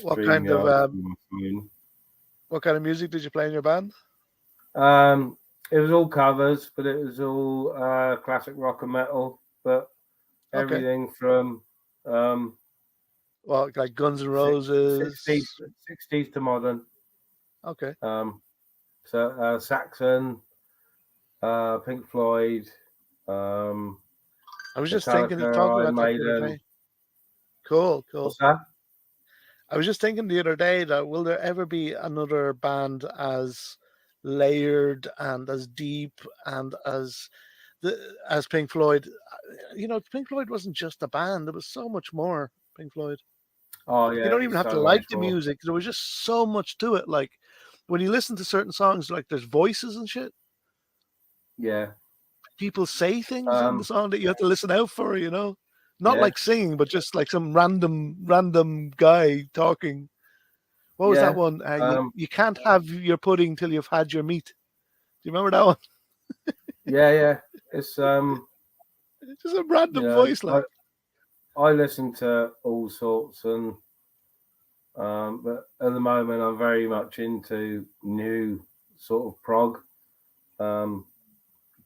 What stream kind of yard from my phone. what kind of music did you play in your band? It was all covers, but it was all classic rock and metal, but Okay. everything from um, Well, like Guns N' six- Roses. 60s, 60s to modern. Okay. Um, so Saxon, Pink Floyd, um, I was just thinking, Metallica, talking Iron about that the other Maiden. day. Cool, cool. What's that? I was just thinking the other day that will there ever be another band as layered and as deep and as Pink Floyd? You know, Pink Floyd wasn't just a band; there was so much more. Pink Floyd. Oh You yeah, don't it's even have to so like much the more. music. There was just so much to it. Like when you listen to certain songs, like there's voices and shit. Yeah. People say things in the Um, song that you have to listen out for. You know, not yeah, like singing, but just like some random guy talking. What was that yeah. one? Um, You can't have your pudding till you've had your meat. Do you remember that one? yeah. It's It's just a you random know, voice, like. I listen to all sorts, and but at the moment I'm very much into new sort of prog, um,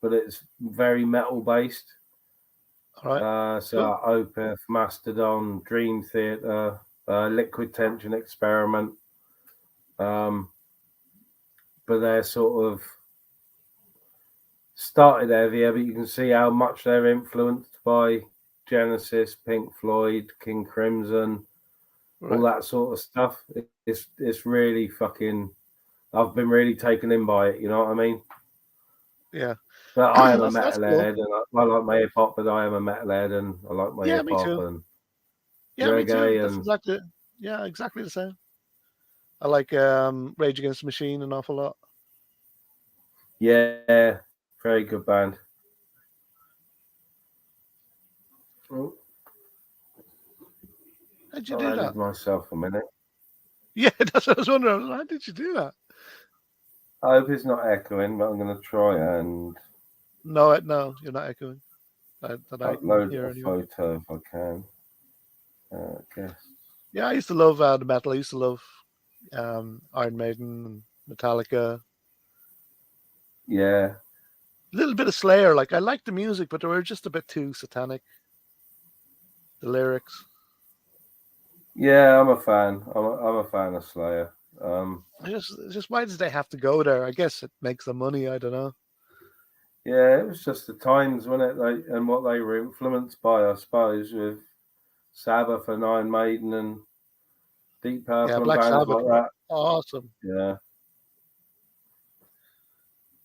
but it's very metal based. All right, So cool. Opeth, Mastodon, Dream Theater, Liquid Tension Experiment, um, but they're sort of started heavier, but you can see how much they're influenced by Genesis, Pink Floyd, King Crimson, all Right, that sort of stuff. It's really fucking. I've been really taken in by it. You know what I mean? yeah. But I am a That's cool. metalhead, and I like my hip hop. But I am a metalhead, and I like my Yeah, hip me hop too. and Yeah, me too. reggae, That's and exactly. Yeah, exactly the same. I like Rage Against the Machine an awful lot. yeah, very good band. Oh, How'd you I do added that? myself a minute. Yeah, that's what I was wondering. How did you do that? I hope it's not echoing, but I'm going to try and No, no, you're not echoing. That I can upload hear a anyway. photo if I can. Guess. Yeah, I used to love the metal. I used to love Iron Maiden, Metallica, Yeah, a little bit of Slayer. Like I liked the music, but they were just a bit too satanic. The lyrics. yeah, I'm a fan. I'm a fan of Slayer. Just why did they have to go there? I guess it makes them money. I don't know. Yeah, it was just the times, wasn't it? Like, and what they were influenced by, I suppose, with Sabbath and Iron Maiden and Deep Yeah, Purple and Black bands Sabbath like were that. awesome. Yeah,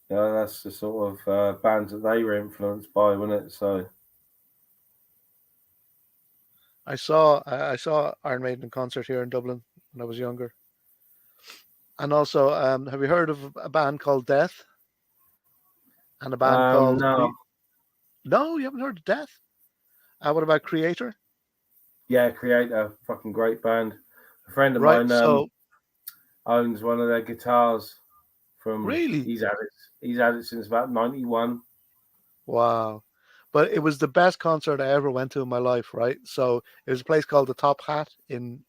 yeah, that's the sort of bands that they were influenced by, wasn't it? So, I saw Iron Maiden in concert here in Dublin when I was younger. And also, have you heard of a band called Death and a band called no, No, you haven't heard of Death? What about Creator? yeah, Creator, fucking great band. A friend of Right. mine So owns one of their guitars from. really, He's had it. He's had it since about '91. wow. But it was the best concert I ever went to in my life, right? So it was a place called the Top Hat in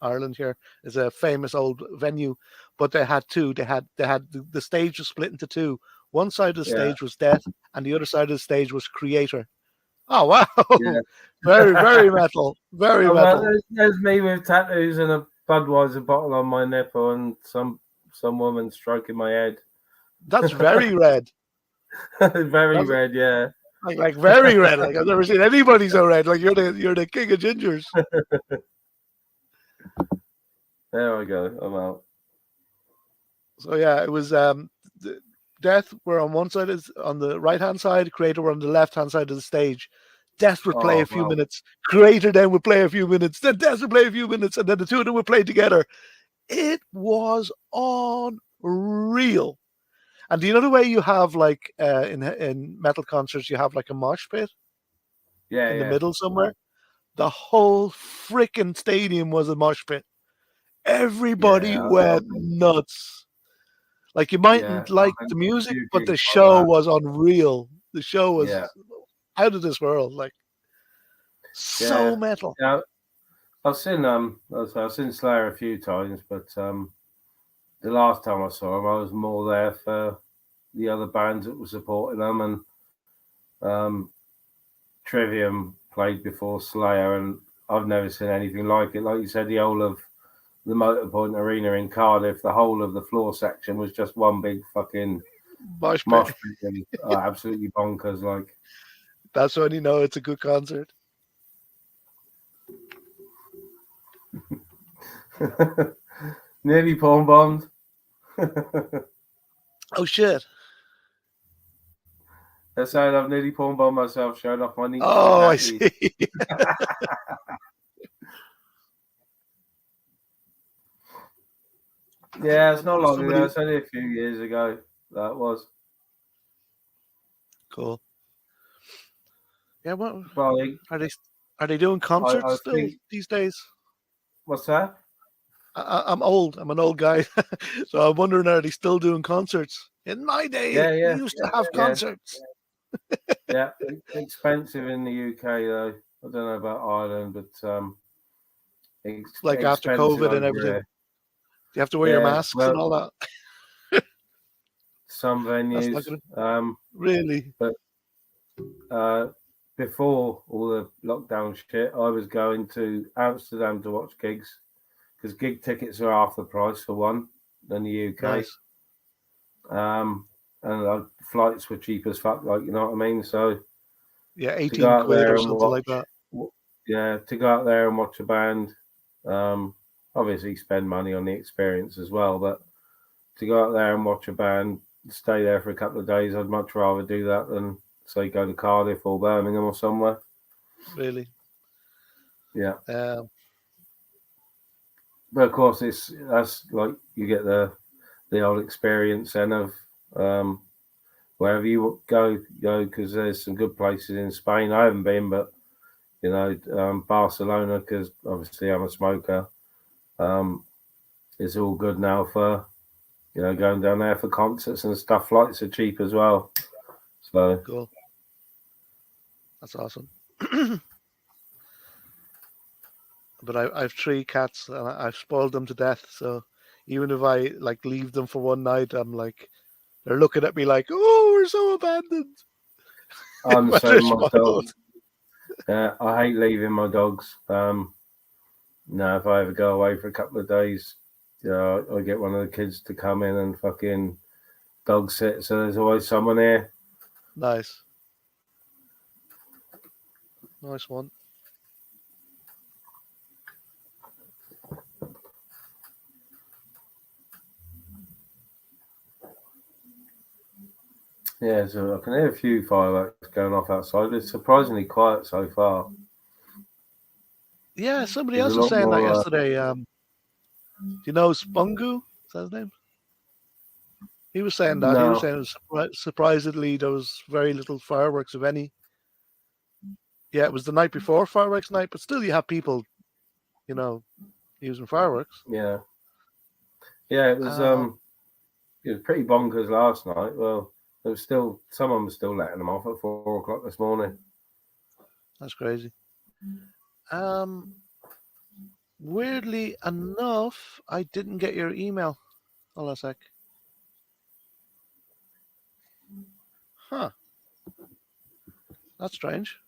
Ireland here. It's a famous old venue, but they had two. They had the stage was split into two. One side of the Yeah, stage was Death, and the other side of the stage was Creator. Oh wow, very yeah. metal, very Oh, well, metal. there's me with tattoos and a Budweiser bottle on my nipple and some woman stroking my head. That's very red. Very That's red, yeah. like very red. Like I've never seen anybody so red. Like you're the king of gingers. There I go. I'm out. So yeah, it was Death were on one side, is on the right hand side, Creator were on the left hand side of the stage. Death would play Oh a few wow. minutes, Creator then would play a few minutes, then Death would play a few minutes, and then the two of them would play together. It was unreal. And do you know the way you have like in metal concerts, you have like a mosh pit Yeah, in the yeah. middle somewhere? The whole freaking stadium was a mosh pit. Everybody Yeah. went nuts. Like you Yeah. mightn't I've like been the to a music, few but the gigs like show that. was unreal. The show Yeah. was out of this world. Like Yeah. so metal. Yeah. I've seen Slayer a few times, but the last time I saw him, I was more there for the other bands that were supporting them, and um, Trivium played before Slayer, and I've never seen anything like it. Like you said, the whole of the Motorpoint Arena in Cardiff, the whole of the floor section was just one big fucking Mosh pit. mosh pit, and absolutely bonkers. Like, That's when you know it's a good concert. nearly porn bombed. Oh shit! They're saying I've nearly porn bombed myself, showing off my neat fit Oh, I natty. see. Yeah, it's not long ago. Somebody It's only a few years ago. That was. cool. Yeah, what Well, are they? Are they doing I concerts still think. these days? What's that? I'm old. I'm an old guy, so I'm wondering, are they still doing concerts? In my day, Yeah, we yeah, used to have yeah, concerts. yeah. Expensive in the UK though. I don't know about Ireland, but Like after expensive COVID and over everything, here. you have to wear your Yeah, masks and well, all that. some That's venues. not gonna really. But uh, before all the lockdown shit, I was going to Amsterdam to watch gigs because gig tickets are half the price for one than the UK. Nice. And flights were cheap as fuck, like, you know what I mean. So Yeah, to go 18 out quid there or and something watch, like that. yeah, to go out there and watch a band, um, obviously spend money on the experience as well, but to go out there and watch a band, stay there for a couple of days, I'd much rather do that than say go to Cardiff or Birmingham or somewhere. Really. Yeah, Um, but of course that's like you get the old experience then of um, wherever you go because there's some good places in Spain. I haven't been, but you know, Barcelona, because obviously I'm a smoker. Um, it's all good now for going down there for concerts and stuff. Flights are cheap as well. So cool. That's awesome. But I've three cats and I've spoiled them to death. So even if I like leave them for one night, I'm like, they're looking at me like, "Oh, we're so abandoned." I'm the But they're same with my spoiled. dogs. I hate leaving my dogs. No, if I ever go away for a couple of days, I get one of the kids to come in and fucking dog sit. So there's always someone here. Nice, nice one. Yeah, so I can hear a few fireworks going off outside. It's surprisingly quiet so far. Yeah, somebody There's a else was lot saying that more. yesterday. Do you know Spungu? Is that his name? He was saying that. He was No, saying it was surprisingly there was very little fireworks, if any. Yeah, it was the night before fireworks night, but still you have people, you know, using fireworks. yeah, yeah. Uh, It was pretty bonkers last night. Well, there was still someone was still letting them off at 4 o'clock this morning. that's crazy. Um, Weirdly enough, I didn't get your email. Hold on a sec. Huh, that's strange.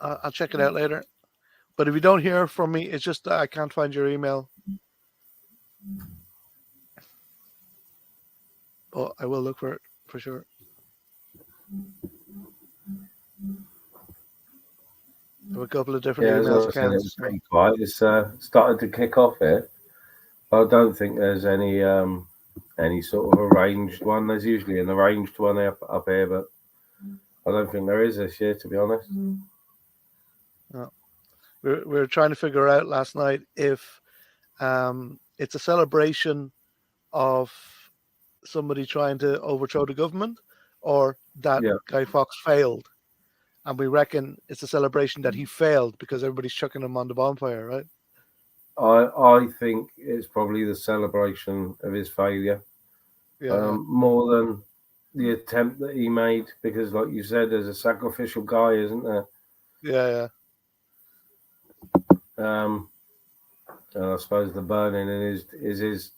I'll check it out later. But if you don't hear from me, it's just that I can't find your email. But I will look for it for sure. I have a couple of different Yeah, as emails I said, it was accounts. So. pretty quiet. It's started to kick off here. I don't think there's any sort of arranged one. There's usually an arranged one up here, but I don't think there is this year, to be honest. No. We were trying to figure out last night if it's a celebration of somebody trying to overthrow the government or that Yeah, Guy Fawkes failed. And we reckon it's a celebration that he failed because everybody's chucking him on the bonfire, right? I think it's probably the celebration of his failure Yeah, yeah. more than. the attempt that he made, because, like you said, there's a sacrificial guy, isn't there? Yeah. And I suppose the burning is his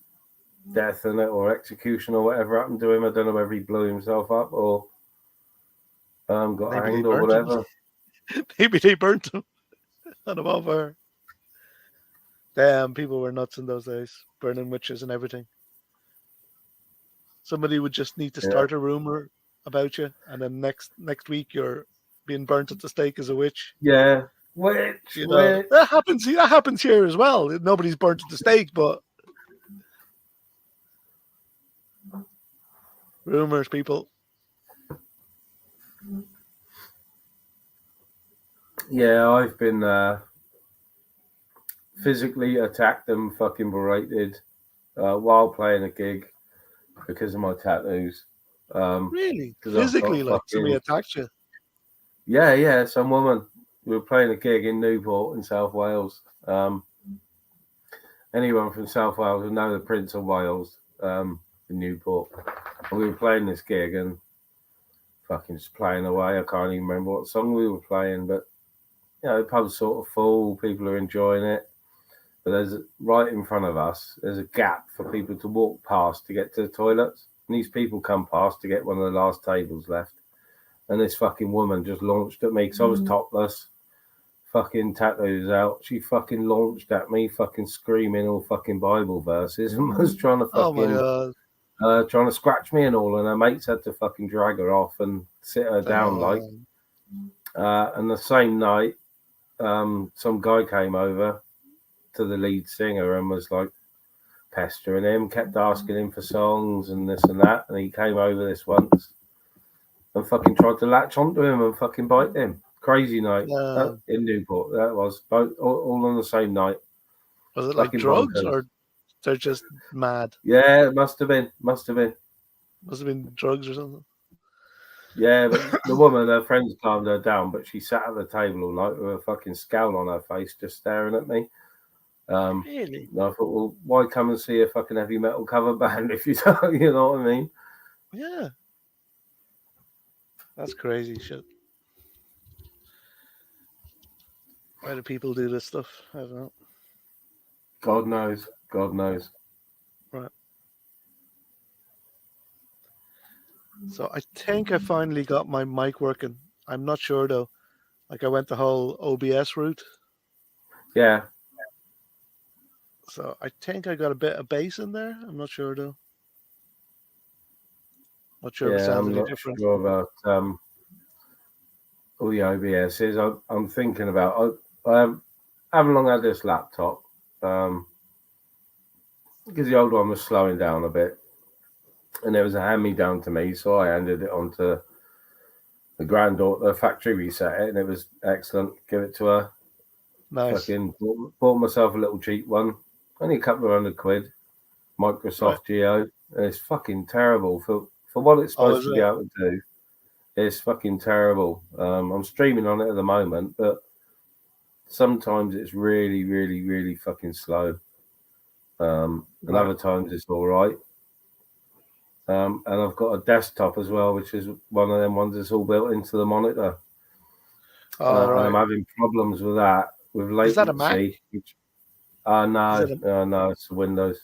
death in it, or execution, or whatever happened to him. I don't know whether he blew himself up or got Maybe they hanged or burnt him. whatever. Maybe they burnt him on a bonfire. Damn, people were nuts in those days, burning witches and everything. Somebody would just need to Yeah, start a rumor about you, and then next week you're being burnt at the stake as a witch. yeah. Which, You know which? that happens. That happens here as well. Nobody's burnt at the stake, but rumors, people. Yeah, I've been physically attacked and fucking berated while playing a gig because of my tattoos. Really, Because I've got physically, like somebody fucking attacked you. yeah. Some woman. We were playing a gig in Newport in South Wales. Anyone from South Wales will know the Prince of Wales in Newport. And we were playing this gig and fucking just playing away. I can't even remember what song we were playing, but the pub's sort of full. People are enjoying it. But there's right in front of us, there's a gap for people to walk past to get to the toilets. And these people come past to get one of the last tables left. And this fucking woman just launched at me because I was topless, fucking tattoos out. She fucking launched at me, fucking screaming all fucking Bible verses, and was trying to Oh my fucking god! trying to scratch me and all. And her mates had to fucking drag her off and sit her down like. And the same night, some guy came over to the lead singer and was like pestering him, kept asking him for songs and this and that. And he came over this once and fucking tried to latch onto him and fucking bite him. Crazy night in Newport. That was both all on the same night. Was it like Fucking drugs bonkers. or they're just mad? Yeah, it must have been. Must have been drugs or something. Yeah, but the woman, her friends calmed her down, but she sat at the table all night with a fucking scowl on her face, just staring at me. Really? And I thought, well, why come and see a fucking heavy metal cover band if you don't, you know what I mean? Yeah. That's crazy shit. Why do people do this stuff? I don't know. God knows. God knows. Right. So I think I finally got my mic working. I'm not sure though. Like I went the whole OBS route. Yeah. So I think I got a bit of bass in there. I'm not sure though. Not sure if it sounds I'm any not different. sure about all the OBS is. I'm thinking about. I haven't long had this laptop because the old one was slowing down a bit, and there was a hand-me-down to me, so I handed it on to the granddaughter. Factory reset it, and it was excellent. Give it to her. Nice. Fucking bought myself a little cheap one, only a couple of £100. Microsoft Geo, and it's fucking terrible for what it's supposed to be able to do. It's fucking terrible. I'm streaming on it at the moment, but sometimes it's really, really, really fucking slow. And other times it's all right. And I've got a desktop as well, which is one of them ones that's all built into the monitor. And I'm having problems with that, with latency. Is that a Mac? No, it's Windows.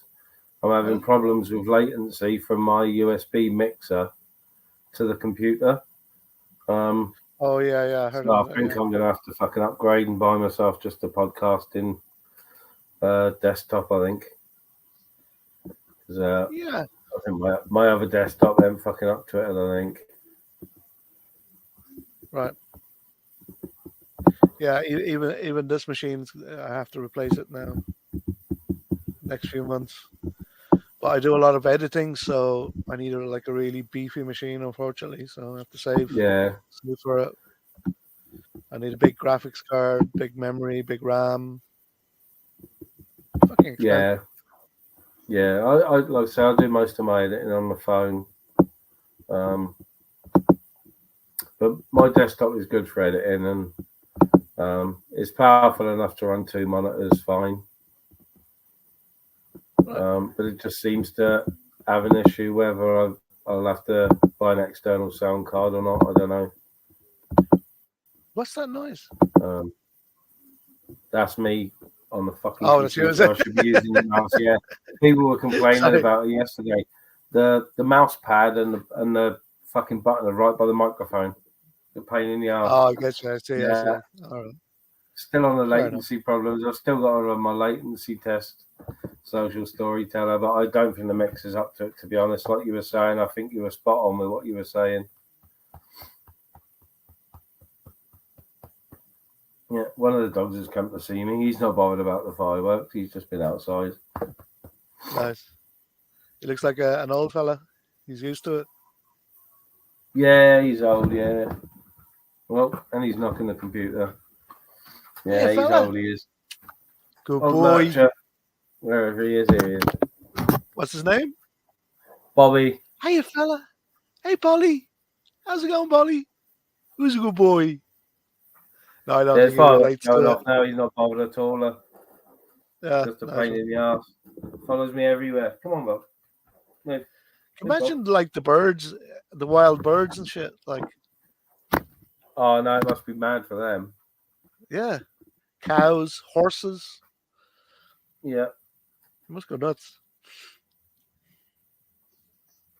I'm having problems with latency from my USB mixer to the computer. I heard so of I think I'm going to have to fucking upgrade and buy myself just a podcasting desktop, I think. I think my other desktop ain't fucking up to it, I think. Right. Yeah, even this machine, I have to replace it now. Next few months. But I do a lot of editing, so I need a really beefy machine, unfortunately. So I have to save for it. I need a big graphics card, big memory, big RAM. Fucking expensive. Yeah. I like I say, I do most of my editing on my phone. But my desktop is good for editing, and it's powerful enough to run 2 monitors fine. But it just seems to have an issue whether I'll have to buy an external sound card or not. I don't know. What's that noise? Um, that's me on the fucking Oh, that's you, is computer. it? I should be using the mouse. Yeah, people were complaining Sorry. about it yesterday. The mouse pad and the fucking button are right by the microphone. The pain in the ass. Oh, I get you. I see. I Yeah, see. All right. still on the Fair enough. latency problems. I've still got to run my latency test. Social storyteller, but I don't think the mix is up to it. To be honest, like you were saying, I think you were spot on with what you were saying. Yeah, one of the dogs has come to see me. He's not bothered about the fireworks. He's just been outside. Nice. He looks like an old fella. He's used to it. Yeah, he's old. Yeah. Well, and he's knocking the computer. Hey, Yeah, he's fella. old. He is. Good Old boy. Lurcher. Wherever he is, here he is. What's his name? Bobby. Hey, fella. Hey, Polly. How's it going, Polly? Who's a good boy? No, I don't There's think he fireworks relates going to it. off now. He's not bothered at all. Yeah, Just a nice pain one. in the ass. Follows me everywhere. Come on, Bob. Move. Imagine like the birds, the wild birds and shit. Like, Oh no, it must be mad for them. yeah, cows, horses. Yeah. It must go nuts.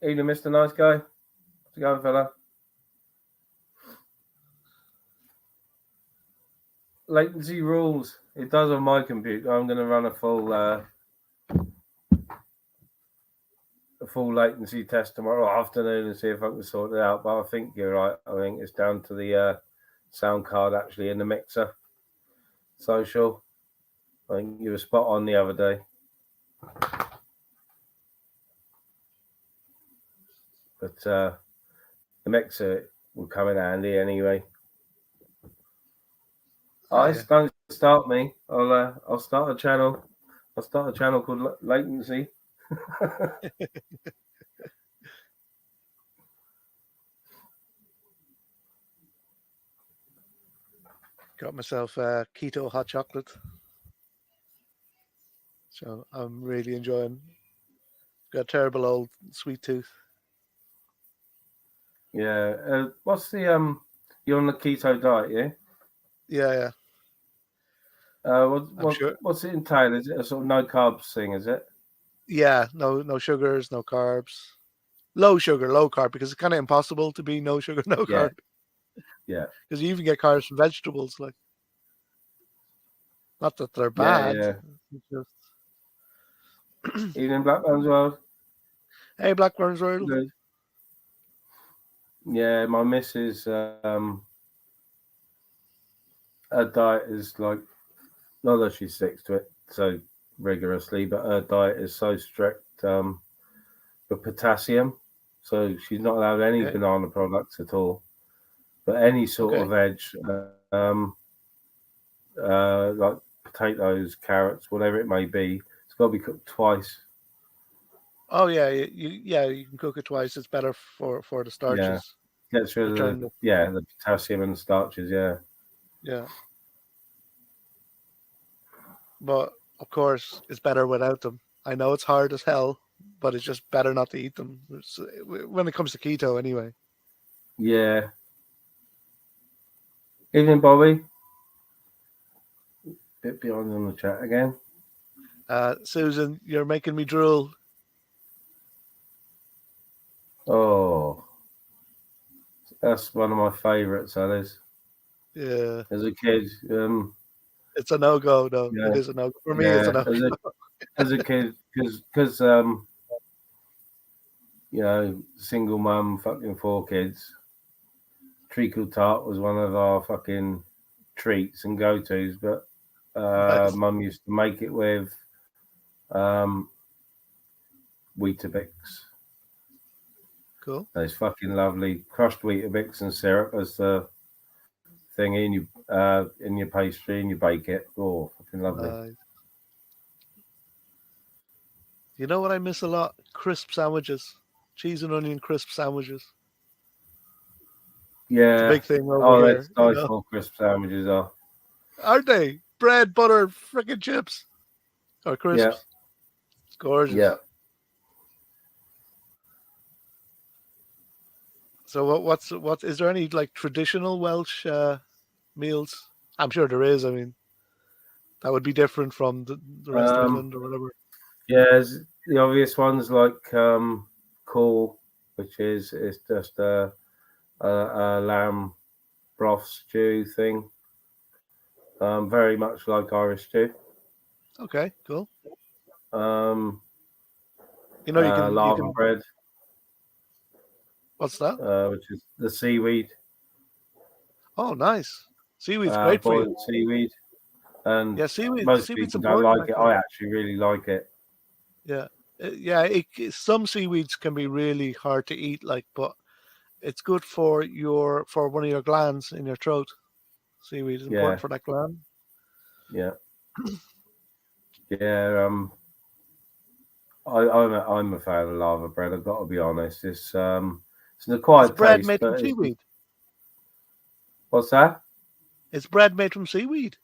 Evening, Mr. Nice Guy. How's it going, fella? Latency rules. It does on my computer. I'm going to run a full latency test tomorrow afternoon and see if I can sort it out. But I think you're right. I think it's down to the sound card actually in the mixer. Social. I think you were spot on the other day. But the mixer will come in handy anyway. Don't start me. I'll start a channel. I'll start a channel called Latency. Got myself keto hot chocolate. So I'm really enjoying. Got a terrible old sweet tooth. Yeah. What's the You're on the keto diet, yeah? Yeah. What's it entail? Is it a sort of no carbs thing? Is it? Yeah, no sugars, no carbs. Low sugar, low carb, because it's kind of impossible to be no sugar, no carb. Yeah. Because you even get carbs from vegetables, like. Not that they're bad. Yeah. Just... Evening, Blackburns World. Hey, Blackburn's World. Good. Yeah, my missus, her diet is like, not that she sticks to it so rigorously, but her diet is so strict with potassium. So she's not allowed any banana products at all, but any sort of veg, like potatoes, carrots, whatever it may be, it's got to be cooked twice. Oh yeah, you can cook it twice. It's better for the starches. Yeah, gets rid of the potassium and the starches. Yeah. But of course, it's better without them. I know it's hard as hell, but it's just better not to eat them when it comes to keto, anyway. Yeah. Evening, Bobby. Bit behind on the chat again. Susan, you're making me drool. Oh, that's one of my favourites, that is. Yeah. As a kid, it's a no-go, though. Yeah. It is a no-go. For me, it's a no-go. As a kid, because single mum, fucking 4 kids, treacle tart was one of our fucking treats and go-tos, but Nice. Mum used to make it with Weetabix. Cool. Those fucking lovely crushed Weetabix and syrup as the thing in your pastry, and you bake it. Oh, fucking lovely. You know what I miss a lot? Crisp sandwiches. Cheese and onion crisp sandwiches. Yeah. It's a big thing over here. Oh, that's nice. Crisp sandwiches are. Aren't they? Bread, butter, freaking chips. Or crisps. Yeah. It's gorgeous. Yeah. So what is there any like traditional Welsh meals? I'm sure there is. I mean, that would be different from the rest of Um, England or whatever. yeah, the obvious ones like cool, which is it's just a lamb broth stew thing. Very much like Irish stew. Okay, cool. Um, You lava can. bread, What's that? which is the seaweed, Oh, nice. Seaweed's great for you. boiled seaweed. And Yeah, most seaweed's people don't important like it. actually. I actually really like it. Yeah, yeah. Some seaweeds can be really hard to eat, like, but it's good for for one of your glands in your throat. Seaweed is important Yeah, for that gland. yeah, yeah. I'm a fan of lava bread. I've got to be honest. It's an It's acquired bread taste, made from but it's seaweed. what's that? It's bread made from seaweed.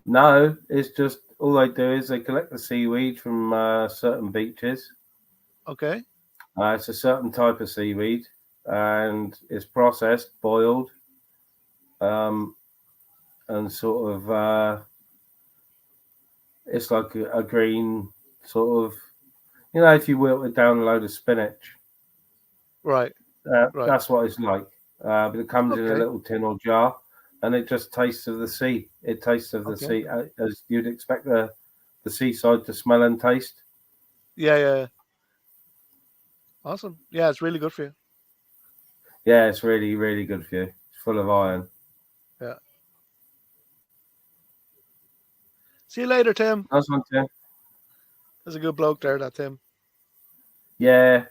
No, it's just all they do is they collect the seaweed from certain beaches. Okay. It's a certain type of seaweed, and it's processed, boiled, um, and sort of it's like a green sort of if you wilted down a load of spinach, Right. Right. that's what it's like. But it comes in a Okay. little tin or jar, and it just tastes of the sea. It tastes of the Okay. sea as you'd expect the seaside to smell and taste. Yeah. Yeah. Awesome. Yeah, it's really good for you. Yeah, it's really really good for you. It's full of iron. Yeah. See you later, Tim. Nice one, Tim. There's a good bloke there, that Tim. Yeah,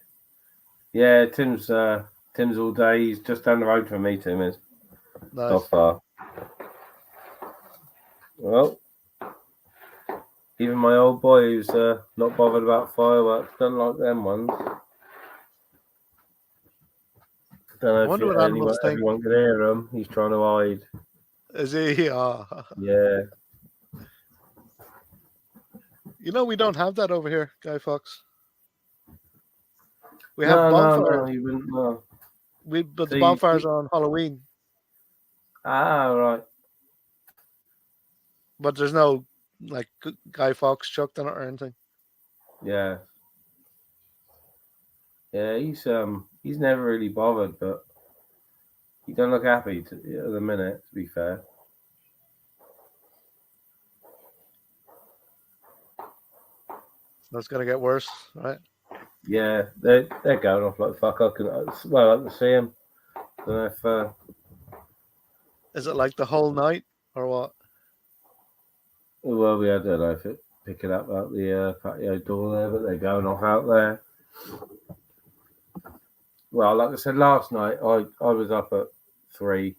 yeah. Tim's all day. He's just down the road from me. Tim is not Nice. far. Well, even my old boy, who's not bothered about fireworks, don't like them ones. Don't I know if wonder what animals think. everyone can hear him. He's trying to hide. Is he? Yeah. We don't have that over here, Guy Fox. We have No, no, bonfires. no. He wouldn't. No. But the So you, bonfires are on Halloween. right. But there's no like Guy Fox chucked on it or anything. Yeah. Yeah. He's never really bothered, but he don't look happy at the minute. To be fair. That's gonna get worse, right? Yeah, they're going off like fuck. I can see him. Don't know if Is it like the whole night or what? well, we I don't know if it pick it up out the patio door there, but they're going off out there. Well, like I said last night, I was up at 3,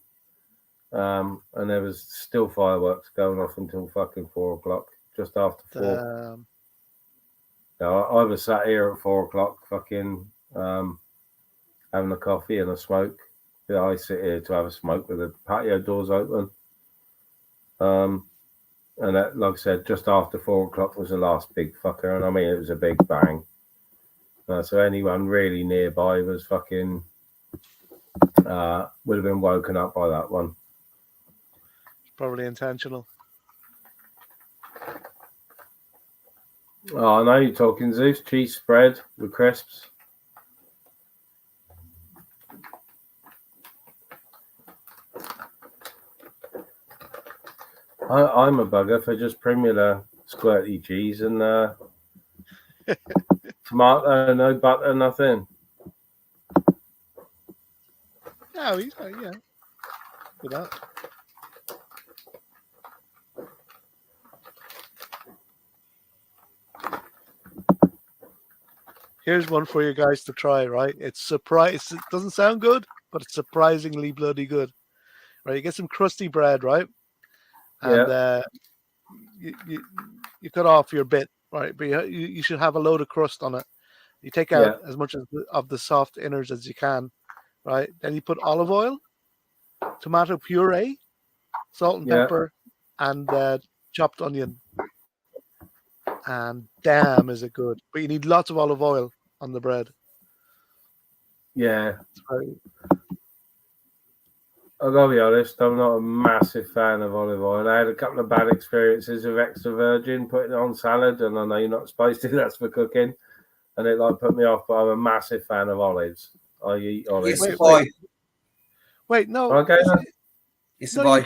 and there was still fireworks going off until fucking 4 o'clock, just after 4. Um, Now, I was sat here at 4 o'clock, fucking having a coffee and a smoke. Yeah, I sit here to have a smoke with the patio doors open. And that, like I said, just after 4 o'clock was the last big fucker, and I mean it was a big bang. So anyone really nearby was fucking would have been woken up by that one. Probably intentional. Oh, I know you're talking Zeus cheese spread with crisps. I'm a bugger for just Primula squirty cheese and tomato, no butter, nothing. Yeah, yeah. Good that. Here's one for you guys to try, right? It doesn't sound good, but it's surprisingly bloody good. Right? You get some crusty bread, right? And Yeah, you cut off your bit, right? But you should have a load of crust on it. You take out yeah, as much of the soft innards as you can, right? Then you put olive oil, tomato puree, salt and yeah, pepper, and chopped onion. And damn, is it good! But you need lots of olive oil on the bread. yeah. It's very, I've got to be honest, I'm not a massive fan of olive oil. I had a couple of bad experiences with extra virgin putting it on salad, and I know you're not supposed to do that's for cooking, and it like put me off. But I'm a massive fan of olives. I eat olives. Yes, Wait, boy. Wait, no, Okay, Yes, no, boy.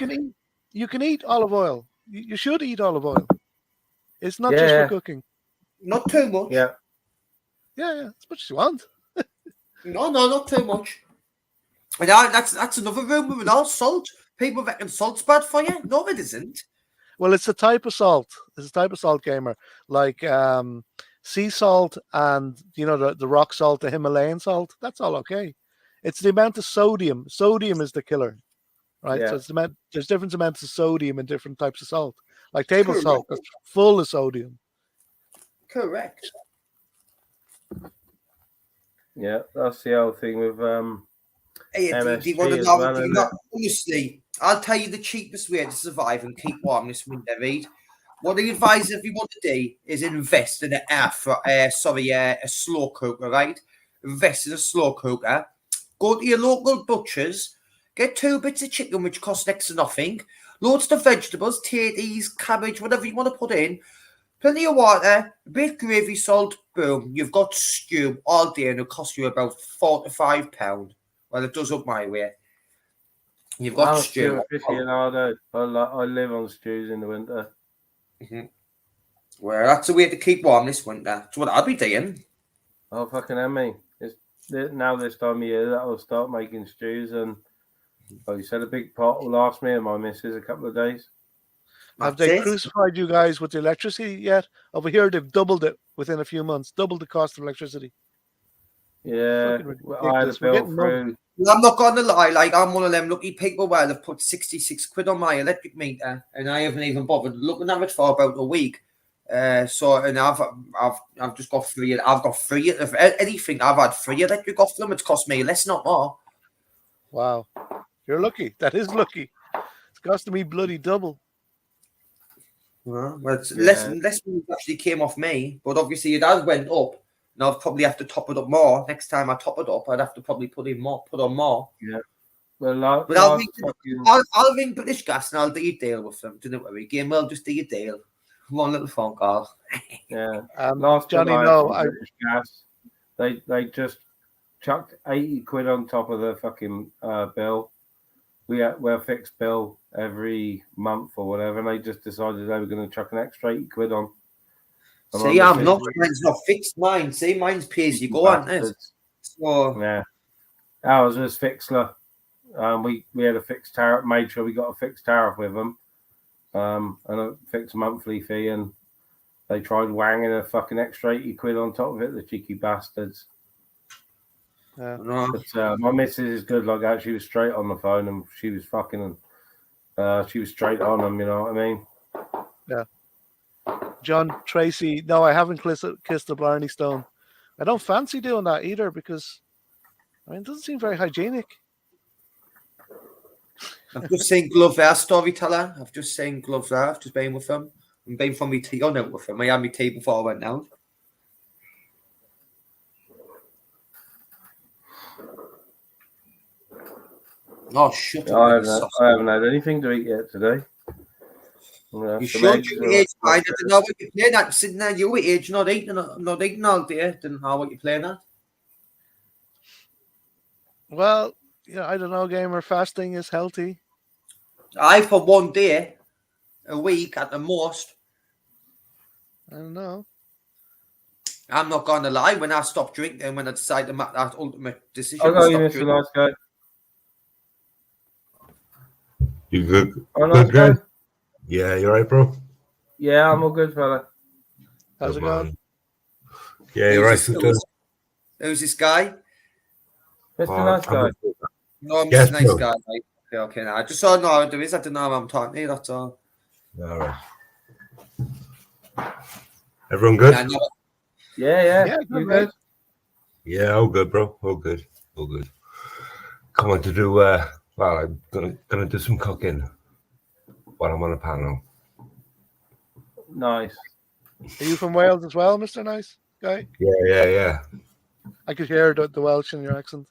you can eat olive oil. You should eat olive oil. It's not just for yeah, cooking. Not too much. yeah. Yeah, as much as you want. No, not too much. And that's another rumour with all salt. People reckon salt's bad for you. No, it isn't. Well, it's a type of salt. It's a type of salt, gamer. Like sea salt and the rock salt, the Himalayan salt. That's all okay. It's the amount of sodium. Sodium is the killer, right? So Yeah. it's there's different amounts of sodium in different types of salt. Like table Correct. salt, that's full of sodium. Correct. Yeah, that's the whole thing with Hey, do MSG you want to as know? well, Do you isn't not, it? honestly, I'll tell you the cheapest way to survive and keep warm this winter, Reed. What I advise everyone to do is invest in a slow cooker, right? Invest in a slow cooker. Go to your local butcher's, get 2 bits of chicken, which cost next to nothing, loads of vegetables, tatties, cabbage, whatever you want to put in, plenty of water, a bit of gravy, salt, boom. You've got stew all day and it'll cost you about £4 to £5. Well, it does up my way. You've got I'm a stew. stew aficionado. I live on stews in the winter. Mm-hmm. Well, that's the way to keep warm this winter. That's what I'll be doing. Oh, fucking hell, me. It's now this time of year that I'll start making stews, and like you said, a big pot will last me and my missus a couple of days. Have That's they it. crucified you guys with the electricity yet? Over here, they've doubled it within a few months. Doubled the cost of electricity. Yeah, Fucking I had a ridiculous. We're bill getting mugged. through. Well, I'm not going to lie. Like, I'm one of them lucky people where they've put 66 quid on my electric meter, and I haven't even bothered looking at it for about a week. And I've just got free. I've got free. If anything, I've had free electric off them. It's cost me less, not more. Wow, you're lucky. That is lucky. It's costing me bloody double. Well, it's Yeah. less than actually came off me, but obviously it has went up. And I'll probably have to top it up more. Next time I top it up, I'd have to probably put on more. Yeah. Well, But I'll ring British Gas and I'll do your deal with them. Don't worry, Game will just do your deal. One little phone call. Yeah. Johnny, July no, from British Gas, they just chucked 80 quid on top of the fucking bill. We're a fixed bill every month or whatever, and they just decided they were going to chuck an extra 80 quid on. See, I'm not. Mine's not fixed. Mine. See, mine's pay as you go, aren't it? So yeah, ours was Fixler. We had a fixed tariff. Made sure we got a fixed tariff with them, and a fixed monthly fee. And they tried wanging a fucking extra 80 quid on top of it. The cheeky bastards. Yeah. But my missus is good like that. She was straight on the phone and she was fucking. She was straight on them. You know what I mean? Yeah. John Tracy, no, I haven't kissed the Blarney Stone. I don't fancy doing that either because, it doesn't seem very hygienic. I've just seen Glove there, storyteller. I've just seen Glove there. I've just been with him. I'm being from my tea on out with him. I had my tea before I went out. Oh, shut up. I haven't had anything to eat yet today. You should. You age, I didn't know what you're playing at. Sitting there, you were age, not eating all day. Didn't know what you're playing at. Well, I don't know, gamer. Fasting is healthy. For one day, a week at the most. I don't know. I'm not going to lie. When I stopped drinking, when I decided to make that ultimate decision, I got you, Mr. Nice Guy. You good? Oh, nice guy. Yeah, you right, bro? Yeah, I'm all good, fella. How's it going? Yeah, you're right. Who's this guy? Mr. Nice Guy. No, I'm Yes, just a nice bro. guy. Right? Okay, now I just don't know how there is. I don't know how I'm talking to you, that's all. All right. Everyone good? Yeah. Yeah, You good, good? Yeah, all good, bro. All good. All good. Come on to do, well, I'm gonna do some cooking while I'm on a panel. Nice. Are you from Wales as well, Mr. Nice Guy? Yeah. I could hear the Welsh in your accent.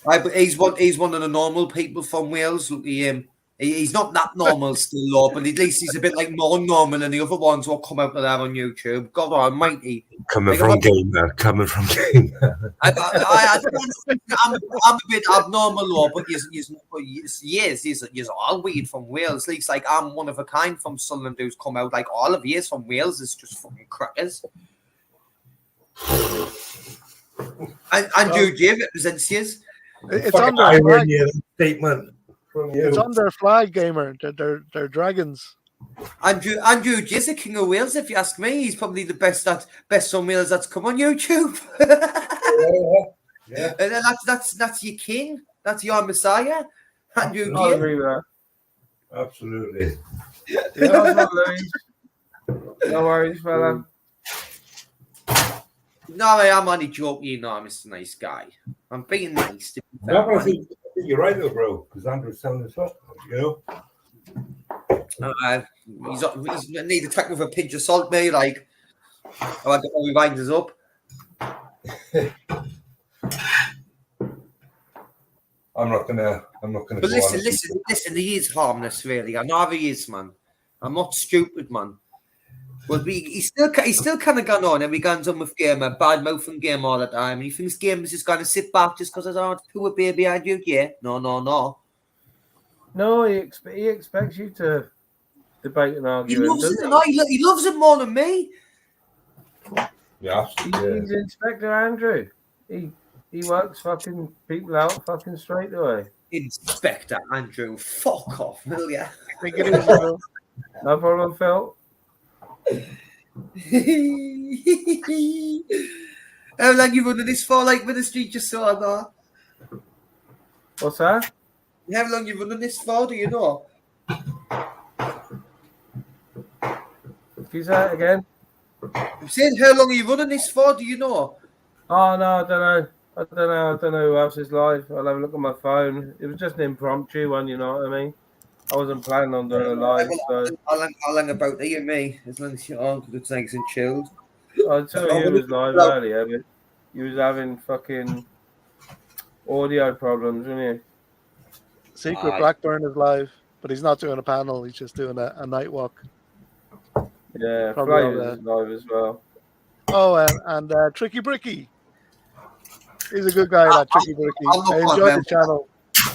But he's one of the normal people from Wales. Look at him. He's not that normal still, Lord, but at least he's a bit like more normal than the other ones who come out of there on YouTube. God almighty. Coming from gamer. I'm a bit abnormal, Lord, but he's all weird from Wales. At least like I'm one of a kind from Sunderland who's come out like all of years from Wales is just fucking crackers. And Jude represents you. It's on their flag. Statement. It's on their flag, gamer. They're dragons. Andrew is the King of Wales, if you ask me. He's probably the best on Wales that's come on YouTube. Yeah. And that's your king. That's your Messiah. Andrew I agree with that. Absolutely. No worries, fella. No, I am only joking. You know, I'm just a nice guy. I'm being nice. To be fair, I think you're right though, bro. Because Andrew's telling us what, you know. He's need to take with a pinch of salt, mate. Like, I get all he winds us up. I'm not gonna. But listen. He is harmless, really. I know he is, man. I'm not stupid, man. Well, he's still kind of gone on, and he goes on with Gamer, bad mouthing Game all the time. And he thinks Gamer's just going to sit back just because I don't put a baby behind you. Yeah, no. No, he expects you to debate and argue. He loves it more than me. Yeah, he's Inspector Andrew. He works fucking people out fucking straight away. Inspector Andrew, fuck off, will ya? Take it easy, bro. No problem, Phil. How long you running this for? Like with the street just saw that. What's that? How long you running this for? Do you know? If you say it again. I'm saying, how long are you running this for? Do you know? Oh no, I don't know who else is live. I'll have a look at my phone. It was just an impromptu one, you know what I mean? I wasn't planning on doing a live. So. How long about you and me? As long as you're on, it's nice and chilled. I'd tell you was live earlier, but you was having fucking audio problems, weren't you? Secret Blackburn is live, but he's not doing a panel. He's just doing a night walk. Yeah, Flavors is live as well. Oh, and Tricky Bricky. He's a good guy, that Tricky Bricky. I enjoy the channel.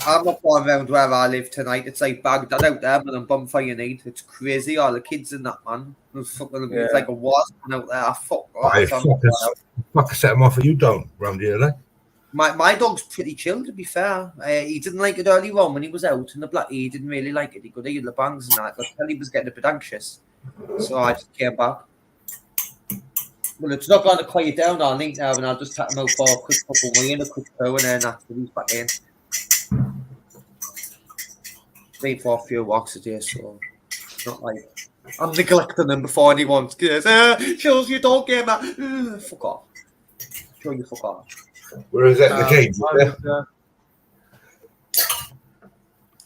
I'm not going around where I live tonight. It's like Baghdad out there, but I'm bonfire night. It's crazy. All the kids in that, man. It's like a war out there. Fuck set him off, and you don't round here, like. My dog's pretty chill, to be fair. He didn't like it early on when he was out in the black. He didn't really like it. He could hear the bangs and that. But he was getting a bit anxious, so I just came back. Well, it's not going to quiet down all night now, and I'll just tap him out for a quick couple of in a quick poo, and then after he's back in. Been for a few walks a day, so it's not like I'm neglecting him before anyone goes, shows you don't get that. Fuck off. Show you fuck off. Where is that in the cage?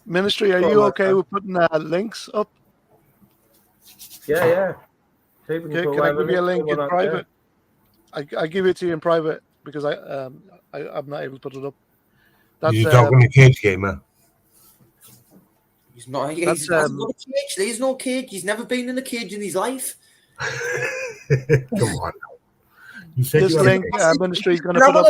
Ministry, are you okay with putting links up? Yeah. Can I give you a link in private? I give it to you in private because I'm not able to put it up. That's you talking the cage game, man. He's not. He's not a cage. There's no cage. He's never been in a cage in his life. Come on. You said this link ministry is going to put up.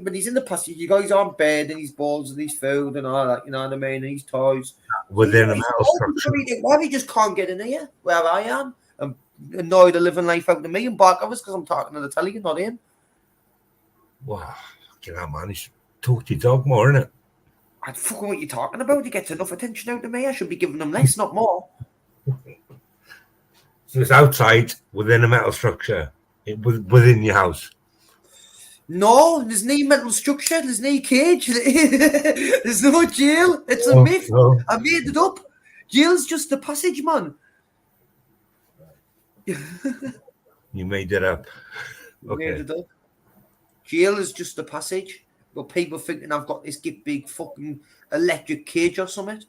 But he's in the passage. You got his on bed and his balls and his food and all that. You know what I mean? And his toys. Within a metal structure. Why he just can't get in here where I am and annoy the living life out of me and bark at us because I'm talking to the telly and not him. Wow, get out, man. You should talk to your dog more, innit? I fucking what you're talking about. He gets enough attention out of me. I should be giving him less, not more. So it's outside within a metal structure, within your house. No, there's no metal structure. There's no cage. There's no jail. It's a myth. No. I made it up. Jail's just a passage, man. You made it up. Okay. Made it up. Jail is just a passage. But people thinking I've got this big fucking electric cage or something.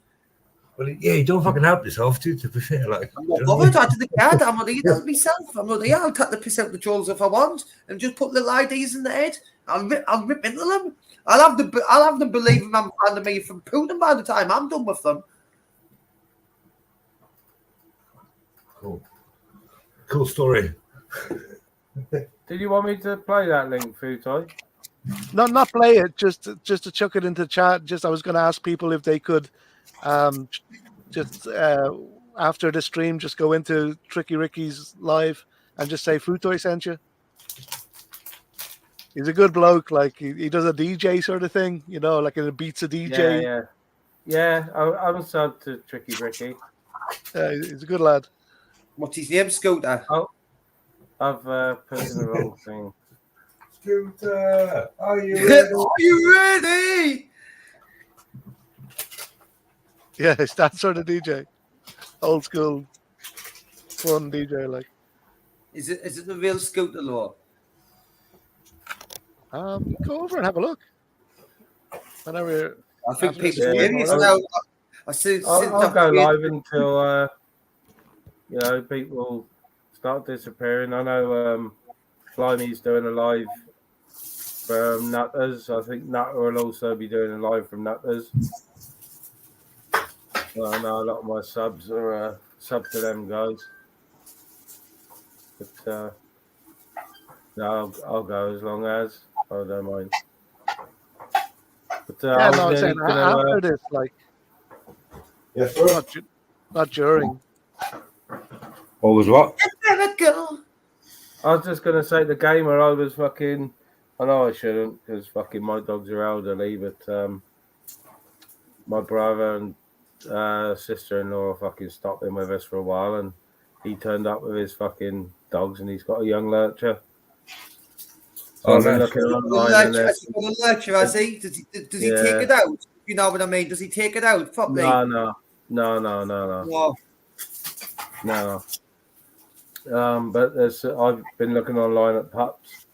Well, yeah, you don't fucking help yourself, too, to be fair. Like, I'm not bothered. I did the card. I'm not here to help myself. I'm not here. I'll take the piss out the trolls if I want and just put little IDs in the head. I'll rip into them. I'll have them believing I'm handing me from Putin by the time I'm done with them. Cool story. Did you want me to play that link through, Ty? Not play it, just to chuck it into chat. Just I was going to ask people if they could, just after the stream, just go into Tricky Ricky's live and just say Futoy sent you. He's a good bloke. Like he does a DJ sort of thing, you know, like it beats a DJ. Yeah. I'm subbed to Tricky Ricky. He's a good lad. What's his name, Scooter? Oh, I've put in the wrong thing. Scooter, are you ready? Are you ready? Yeah, it's that sort of DJ, old school, fun DJ. Like, Is it the real Scooter Law? go over and have a look. Whenever I think after people the stream, serious whatever. now. I'll go live until people start disappearing. I know Blimey's doing a live from Nutters. I think Nutter will also be doing a live from Nutters. So I know a lot of my subs are sub to them guys. But no, I'll go as long as I don't mind. But Yeah, no, I'm saying after this, like, Yes, sir. not during. What was what? I was just gonna say the gamer I was fucking. I know I shouldn't because fucking my dogs are elderly, but my brother and sister-in-law fucking stopped in with us for a while, and he turned up with his fucking dogs, and he's got a young lurcher. So Oh, I've been nice. looking online, and Has he got a lurcher, has he? Does he take it out? You know what I mean? Does he take it out properly? No. But I've been looking online at pups,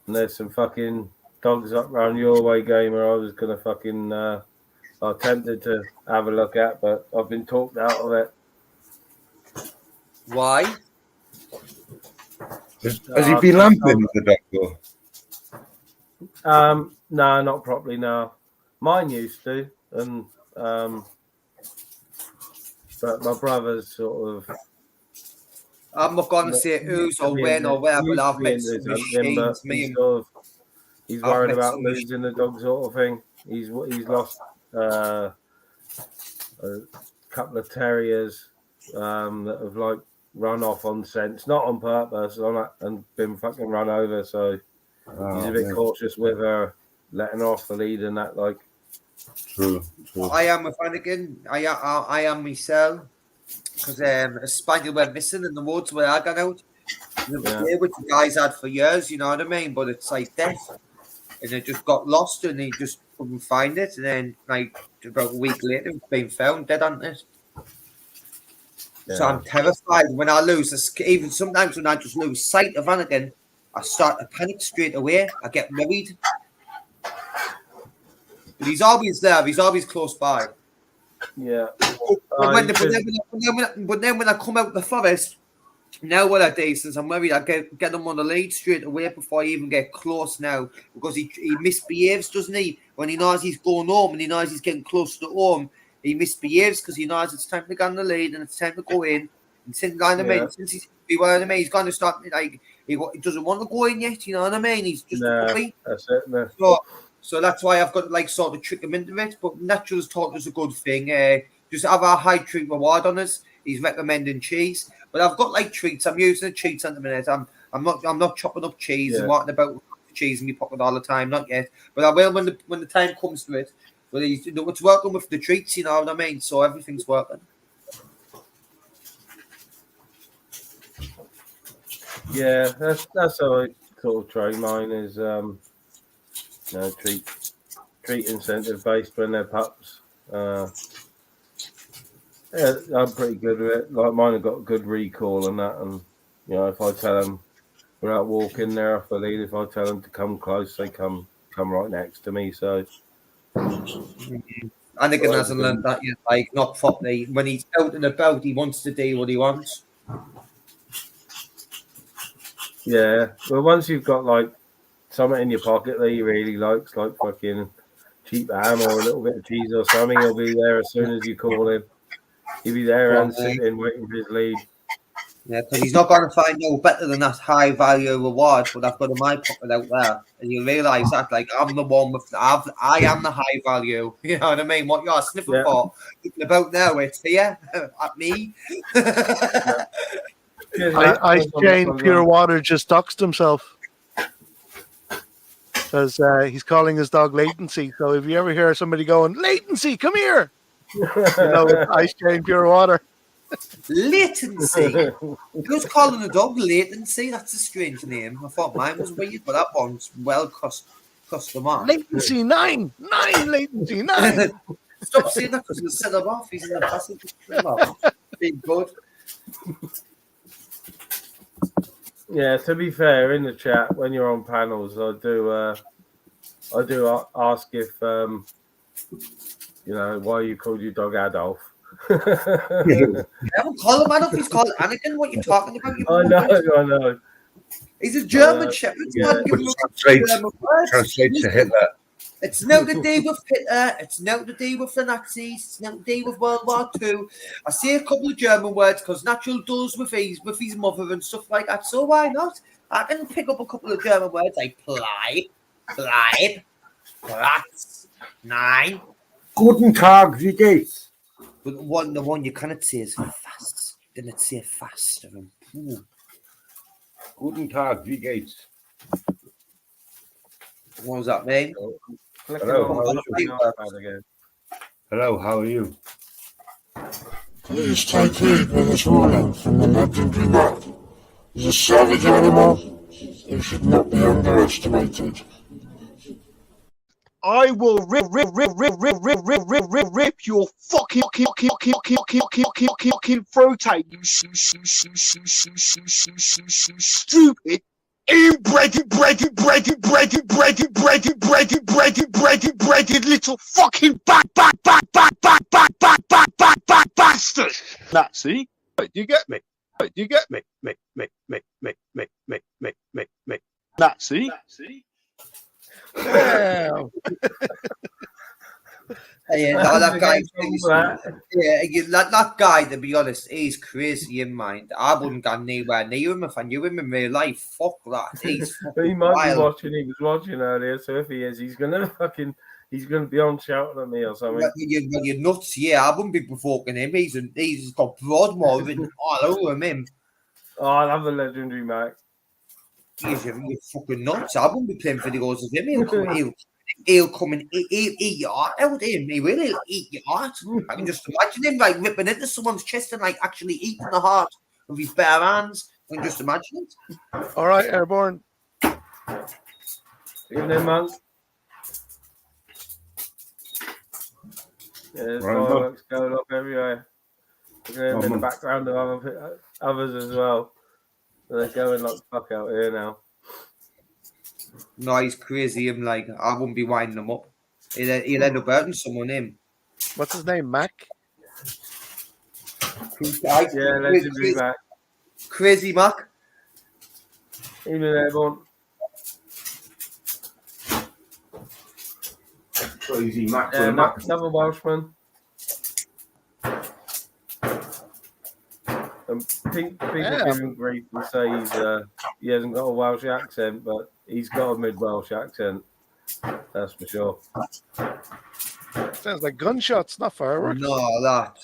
and there's some fucking dogs up around your way, gamer. I was gonna fucking I attempted to have a look at, but I've been talked out of it. Why? Has he been lamping with the dog though? No, not properly. No, mine used to, and but my brother's sort of. I'm not going to say who's or when or where, but I've met some machines. He's worried about losing the dog sort of thing. He's lost a couple of terriers that have like run off on scents, not on purpose, and been fucking run over. So he's a bit cautious with her, letting her off the lead and that. Like, True. I am a fan again. I am myself. Because a spaniel went missing in the woods where I got out. Which the guys had for years, you know what I mean? But it's like death. And it just got lost and he just couldn't find it. And then, like, about a week later, it's been found dead on it. Yeah. So I'm terrified when I lose. Even sometimes when I just lose sight of Anakin, I start to panic straight away. I get worried. But he's always there. He's always close by. Yeah. But then when I come out the forest, now what I do, since I'm worried, I get him on the lead straight away before I even get close now, because he misbehaves, doesn't he? When he knows he's going home and he knows he's getting close to home, he misbehaves because he knows it's time to get on the lead and it's time to go in. And since he's going to start, like, he doesn't want to go in yet, you know what I mean? He's just a puppy. That's it, man. So that's why I've got to, like, sort of trick him into it. But Natural's taught us a good thing. Just have a high treat reward on us. He's recommending cheese. But I've got, like, treats. I'm using the treats at the minute. I'm not chopping up cheese and wanting about cheese in my pocket all the time. Not yet. But I will when the time comes to it. But it's working with the treats, you know what I mean? So everything's working. Yeah, that's how I sort of train mine is treat incentive based when they're pups. Yeah, I'm pretty good with it. Like, mine have got good recall and that, and you know, if I tell them we're out walking, they're off the lead. If I tell them to come close, they come right next to me. So Anakin hasn't learned that yet. Like, not properly. When he's out and about, he wants to do what he wants. Yeah, well, once you've got like something in your pocket that he really likes, like fucking cheap ham or a little bit of cheese or something, he'll be there as soon as you call him. He'll be there and sitting waiting for his lead. Yeah, because he's not going to find no better than that high value reward. But I've got in my pocket out there, and you realise that, like, I'm the one with, I am the high value. You know what I mean? What you're sniffing for? Thinking about now, it's here at me. Ice Chain Pure Water just doxed himself because he's calling his dog Latency. So if you ever hear somebody going, Latency, come here, you know it's Ice Chain Pure Water. Latency. Who's calling a dog Latency? That's a strange name. I thought mine was weird, but that one's well customized. Latency 9, Latency 9. Stop saying that because he'll set him off. He's in the passenger. Being good. Yeah, to be fair, in the chat when you're on panels, I do ask if you know why you called your dog Adolf. I haven't called him Adolf. He's called Anakin. What are you talking about? I know. He's a German Shepherd. Yeah, translates to Hitler. It's now the day with Hitler. It's now the day with the Nazis. It's now the day with World War II. I say a couple of German words because Natural does with his mother and stuff like that. So why not? I can pick up a couple of German words like polite, Platz, nine. Guten Tag, wie geht's? But the one you cannot say is fast. You didn't say fast. Guten Tag, wie geht's? What does that mean? Hello, how are you? Please take heed with this warning from the legendary Mac. He's a savage animal who should not be underestimated. I will rip your fucking throat out, you stupid inbreeded little fucking bastard. Nazi, you get me? You get me? Nazi. Wow. That guy, to be honest, he's crazy in mind. I wouldn't go anywhere near him if I knew him in real life. Fuck that. He's he might wild. be watching. He was watching earlier, so if he is, he's gonna be on shouting at me or something. You're nuts, yeah. I wouldn't be provoking him. He's got Broadmoor written all over him. Oh, I love the legendary Mac. You're fucking nuts. I wouldn't be playing videos of him. He'll come and he'll eat your heart out of him. He will. He'll eat your heart. I can just imagine him like ripping into someone's chest and like actually eating the heart with his bare hands. I can just imagine it. All right, Airborne. Evening, man. Yeah, there's fireworks going off everywhere. We're in the background of others as well. So they're going like fuck out here now. No, he's crazy. Him like I wouldn't be winding him up. He'll end up hurting someone. Him. What's his name? Mac. Yeah, legendary Mac. Crazy Mac. Even everyone. Crazy Mac. Yeah, another Welshman. And people give him grief and say he hasn't got a Welsh accent, but he's got a mid-Welsh accent. That's for sure. Sounds like gunshots, not fireworks. No, that.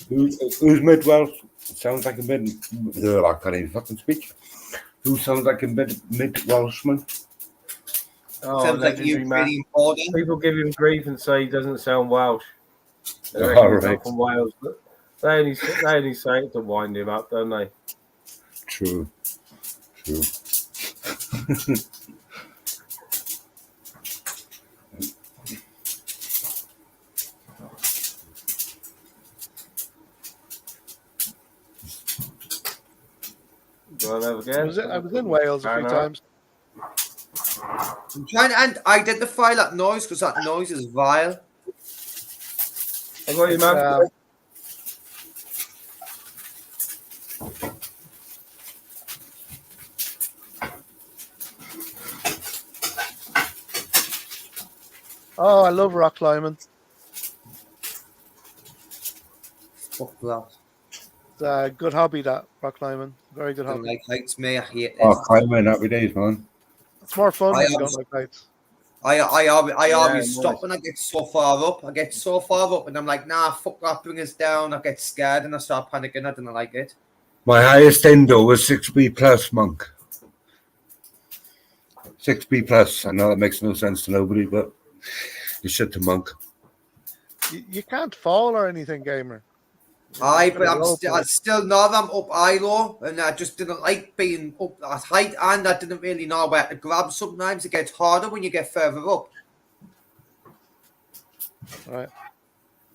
Who's mid-Welsh? Sounds like a mid... I can't even fucking speak. Who sounds like a mid-Welshman? Oh, sounds like you pretty important. People give him grief and say he doesn't sound Welsh. They're Right. from Wales, but they only say it to wind him up, don't they? True. Do I have again? I was in Wales a few times. I'm trying to identify that noise because that noise is vile. I got you, man. Oh, I love rock climbing. Fuck that. It's a good hobby, that rock climbing. Very good I don't hobby. like heights, mate. I hate it. Oh, climbing happy days, man. It's more fun I when you am- don't like heights. I Yeah, always stop nice. when I get so far up. I get so far up and I'm like, nah, fuck that, bring us down. I get scared and I start panicking. I don't like it. My highest endo was 6B plus, monk. 6B plus. I know that makes no sense to nobody, but you should to monk. You can't fall or anything, gamer. Aye, Got but a I'm rope, like. still know I'm up high low, and I just didn't like being up that height, and I didn't really know where to grab. Sometimes it gets harder when you get further up. Right.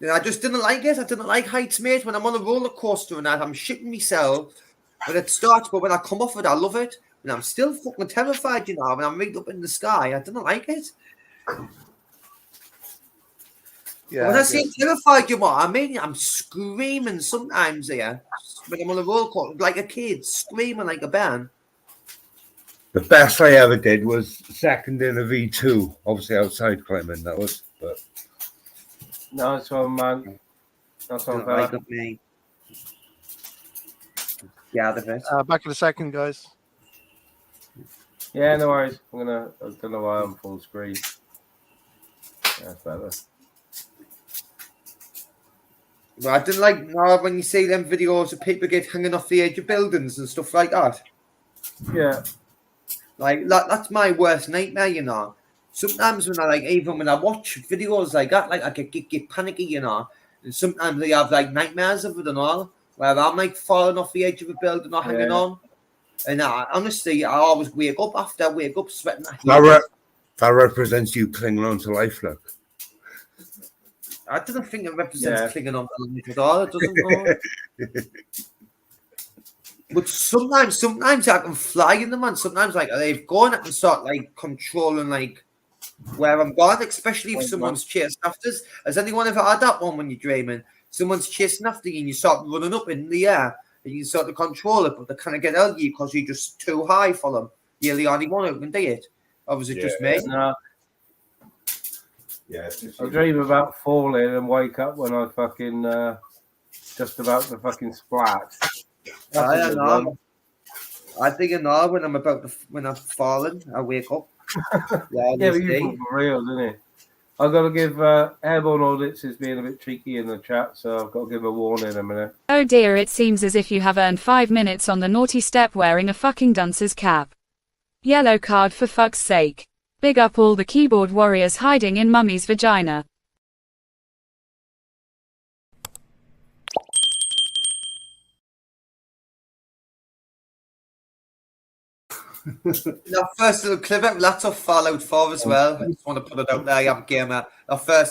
And I just didn't like it. I didn't like heights, mate. When I'm on a roller coaster and that, I'm shitting myself when it starts, but when I come off it, I love it. And I'm still fucking terrified, you know, when I'm right up in the sky. I didn't like it. Yeah. When I I say guess. terrified, you know what I mean? I'm screaming sometimes here when I'm on a roller coaster, like a kid, screaming like a band. The best I ever did was second in a V2. Obviously outside climbing, that was. But Nice one, man. Nice one, Don't fella. like it, me. Yeah, the bit. Back in a second, guys. Yeah, no worries. I don't know why I'm full screen. That's better. Well, I didn't like when you see them videos of people get hanging off the edge of buildings and stuff like that. Yeah. Like that's my worst nightmare, you know. Sometimes when even when I watch videos like that, like I get panicky, you know. And sometimes they have like nightmares of it and all, where I'm like falling off the edge of a building or hanging on. And honestly, I always wake up after I wake up sweating. that represents you clinging on to life, look. I don't think it represents clinging on to life at all. It doesn't know. But sometimes I can fly in them, and sometimes like they've gone, I can start like controlling like where I'm going, especially if someone's chasing after us. Has anyone ever had that one when you're dreaming? Someone's chasing after you and you start running up in the air and you sort of control it, but they kind of get out of you because you're just too high for them. You're the only one who can do it. Or was it just me? No. Yeah. I dream about falling and wake up when I fucking just about to fucking splat. I don't know. I think you know when I'm falling, I wake up. Yeah, but you for real, isn't it? I've got to give Airborne Audits is being a bit cheeky in the chat, so I've got to give a warning in a minute. Oh dear, it seems as if you have earned 5 minutes on the naughty step wearing a fucking dunce's cap. Yellow card for fuck's sake. Big up all the keyboard warriors hiding in mummy's vagina. Our first little clip, that's off Fallout 4 as well. I just want to put it out there, I'm gamer. Our first